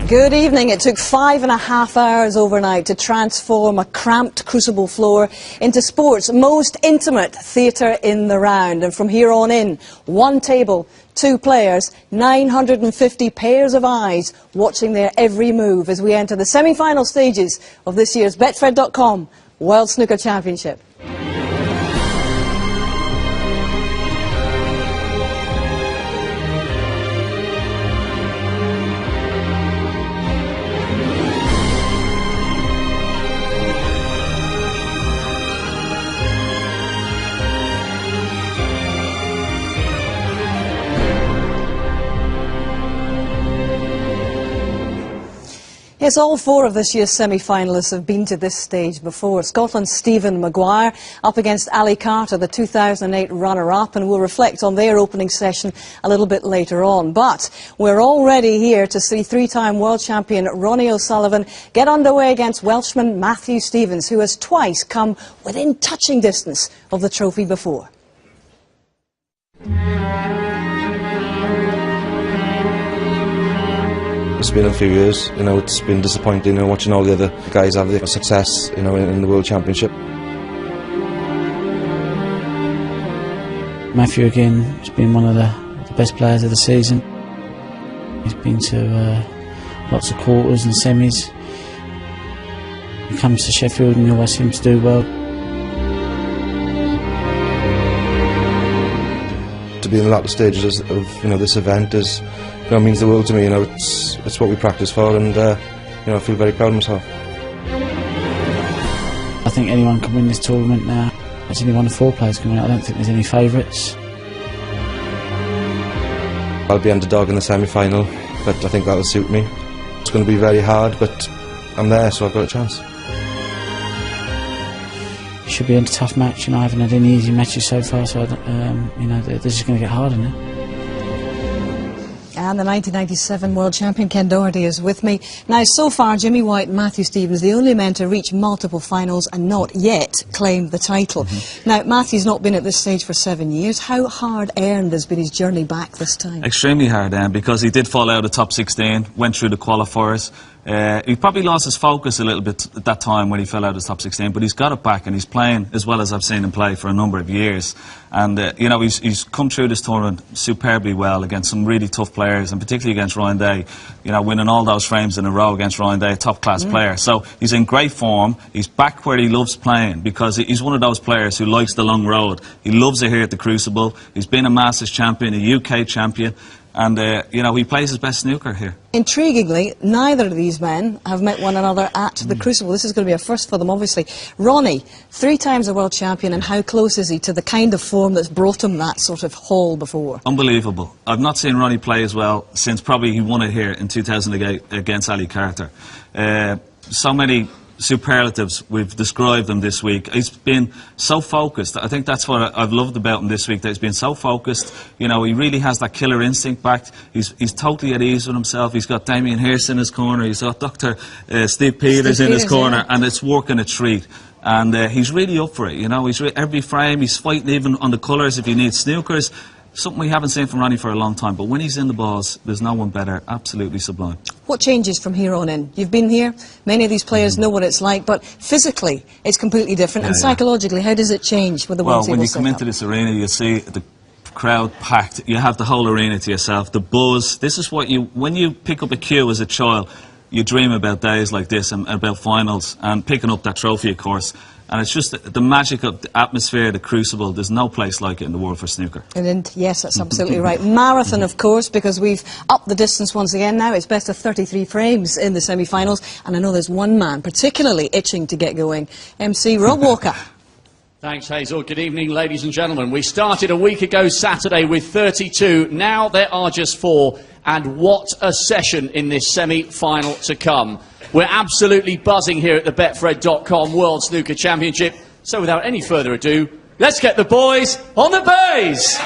Good evening. It took 5.5 hours overnight to transform a cramped Crucible floor into sport's most intimate theatre in the round. And from here on in, one table, two players, 950 pairs of eyes watching their every move as we enter the semi-final stages of this year's Betfred.com World Snooker Championship. Yes, all four of this year's semi-finalists have been to this stage before. Scotland's Stephen Maguire up against Ali Carter, the 2008 runner-up, and we'll reflect on their opening session a little bit later on. But we're already here to see three-time world champion Ronnie O'Sullivan get underway against Welshman Matthew Stevens, who has twice come within touching distance of the trophy before. It's been a few years, it's been disappointing, watching all the other guys have their success, in the World Championship. Matthew again has been one of the best players of the season. He's been to lots of quarters and semis. He comes to Sheffield and he always seems to do well. To be in the latter stages of this event means the world to me. It's what we practice for, and I feel very proud of myself. I think anyone can win this tournament now. There's only one of four players can win it. I don't think there's any favourites. I'll be underdog in the semi-final, but I think that'll suit me. It's going to be very hard, but I'm there, so I've got a chance. It should be a tough match. I haven't had any easy matches so far, so this is going to get harder now. And the 1997 world champion Ken Doherty is with me. Now, so far, Jimmy White and Matthew Stevens, the only men to reach multiple finals and not yet claim the title. Now, Matthew's not been at this stage for 7 years. How hard-earned has been his journey back this time? Extremely hard-earned, because he did fall out of top 16, went through the qualifiers. He probably lost his focus a little bit at that time when he fell out of top 16, but he's got it back and he's playing as well as I've seen him play for a number of years. And, he's come through this tournament superbly well against some really tough players, and particularly against Ryan Day, winning all those frames in a row against Ryan Day, a top-class player. So he's in great form. He's back where he loves playing, because he's one of those players who likes the long road. He loves it here at the Crucible. He's been a Masters champion, a UK champion. And, he plays his best snooker here. Intriguingly, neither of these men have met one another at the Crucible. This is going to be a first for them, obviously. Ronnie, 3 times a world champion, and how close is he to the kind of form that's brought him that sort of haul before? Unbelievable. I've not seen Ronnie play as well since probably he won it here in 2008 against Ali Carter. So many superlatives we've described him this week. He's been so focused. I think that's what I've loved about him this week, that he's been so focused. He really has that killer instinct back. He's totally at ease with himself. He's got Damien Hirst in his corner. He's got Dr. Steve Peters in his corner, and it's working a treat. And he's really up for it. He's every frame. He's fighting even on the colours if he needs snookers. Something we haven't seen from Ronnie for a long time, but when he's in the balls, there's no one better. Absolutely sublime. What changes from here on in? You've been here, many of these players know what it's like, but physically it's completely different, and psychologically, how does it change with the one table when you setup? come into this arena, you see the crowd packed, you have the whole arena to yourself, the buzz. This is what when you pick up a cue as a child, you dream about days like this and about finals and picking up that trophy, of course. And it's just the magic of the atmosphere, the Crucible. There's no place like it in the world for snooker. And yes, that's absolutely right. Marathon, of course, because we've upped the distance once again now. It's best of 33 frames in the semi-finals. And I know there's one man particularly itching to get going. MC Rob Walker. Thanks, Hazel. Good evening, ladies and gentlemen. We started a week ago Saturday with 32. Now there are just 4. And what a session in this semi-final to come. We're absolutely buzzing here at the Betfred.com World Snooker Championship. So without any further ado, let's get the boys on the bays!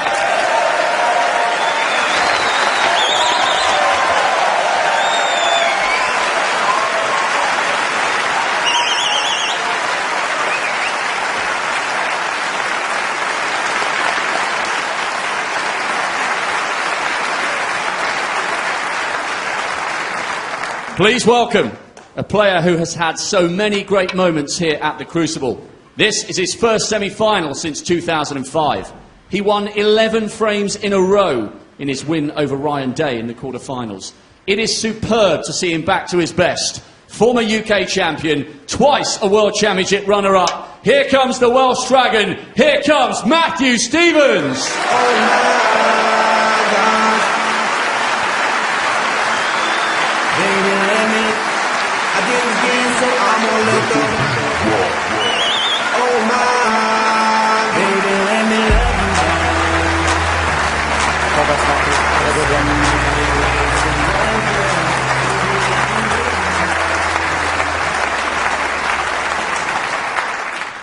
Please welcome a player who has had so many great moments here at the Crucible. This is his first semi-final since 2005. He won 11 frames in a row in his win over Ryan Day in the quarter-finals. It is superb to see him back to his best. Former UK champion, twice a World Championship runner-up. Here comes the Welsh Dragon. Here comes Matthew Stevens.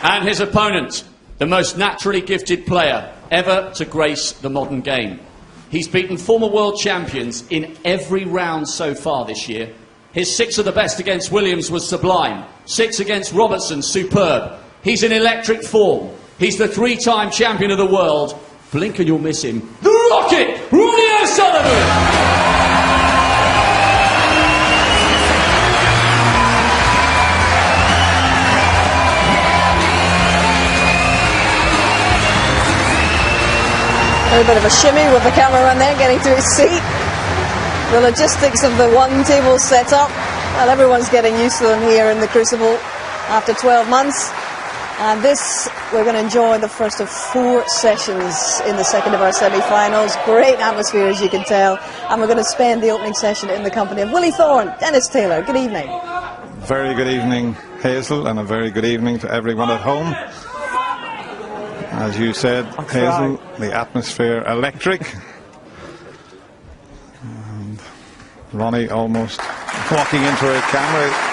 And his opponent, the most naturally gifted player ever to grace the modern game. He's beaten former world champions in every round so far this year. His 6 of the best against Williams was sublime. 6 against Robertson, superb. He's in electric form. He's the 3-time champion of the world. Blink and you'll miss him. The Rocket, Ronnie O'Sullivan! A bit of a shimmy with the cameraman there getting to his seat. The logistics of the one table set up, well, everyone's getting used to them here in the Crucible after 12 months. And this, we're going to enjoy the first of 4 sessions in the second of our semi-finals. Great atmosphere, as you can tell. And we're going to spend the opening session in the company of Willie Thorne, Dennis Taylor. Good evening. Very good evening, Hazel, and a very good evening to everyone at home. As you said, Hazel, the atmosphere electric. And Ronnie almost walking into a camera.